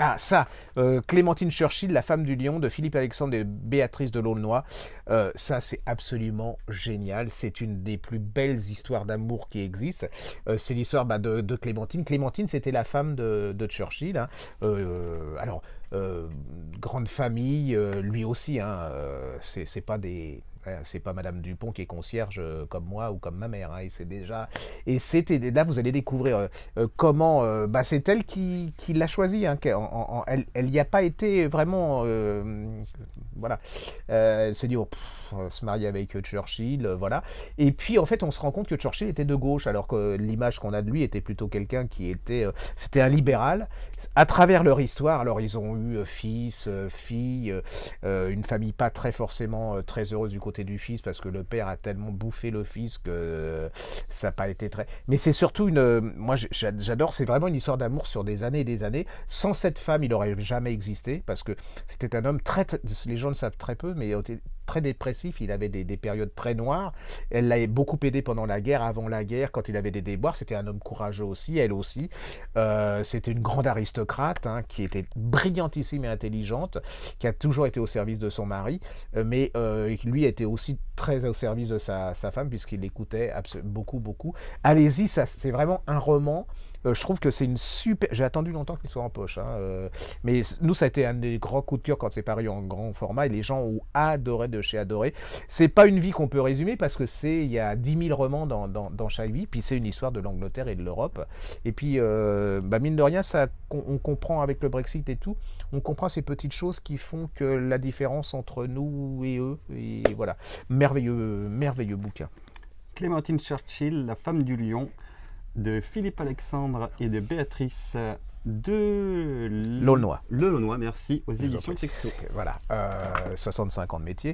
Ah, ça, Clémentine Churchill, la femme du lion de Philippe Alexandre et Béatrice de L'aulnoy. Ça, c'est absolument génial. C'est une des plus belles histoires d'amour qui existent. C'est l'histoire de Clémentine. Clémentine, c'était la femme de Churchill, hein. Alors, grande famille, lui aussi, hein, c'est pas des. C'est pas Madame Dupont qui est concierge comme moi ou comme ma mère, hein, et c'est déjà et c'était là vous allez découvrir comment c'est elle qui l'a choisi, hein, elle n'y a pas été vraiment voilà, elle s'est dit oh, se marier avec Churchill, voilà, et puis en fait on se rend compte que Churchill était de gauche alors que l'image qu'on a de lui était plutôt quelqu'un qui était c'était un libéral. À travers leur histoire, alors ils ont eu fils, fille, une famille pas très forcément très heureuse du côté du fils parce que le père a tellement bouffé le fils que ça n'a pas été très. Mais c'est surtout moi j'adore, c'est vraiment une histoire d'amour sur des années et des années. Sans cette femme, il n'aurait jamais existé parce que c'était un homme les gens le savent très peu, mais très dépressif, il avait des périodes très noires. Elle l'a beaucoup aidé pendant la guerre, avant la guerre, quand il avait des déboires. C'était un homme courageux aussi, elle aussi. C'était une grande aristocrate, hein, qui était brillantissime et intelligente, qui a toujours été au service de son mari, mais lui était aussi très au service de sa femme, puisqu'il l'écoutait beaucoup, beaucoup. Allez-y, c'est vraiment un roman. Je trouve que c'est une super. J'ai attendu longtemps qu'il soit en poche, hein, mais nous, ça a été un des grands coups de cœur quand c'est paru en grand format et les gens ont adoré de chez adoré. C'est pas une vie qu'on peut résumer parce que il y a 10 000 romans dans chaque vie, puis c'est une histoire de l'Angleterre et de l'Europe. Et puis, mine de rien, on comprend avec le Brexit et tout, on comprend ces petites choses qui font que la différence entre nous et eux. Et voilà, merveilleux, merveilleux bouquin. Clémentine Churchill, la femme du lion, de Philippe Alexandre et de Béatrice de L'aulnoy. L'aulnoy, merci, aux éditions Texto. Voilà, 65 ans de métier.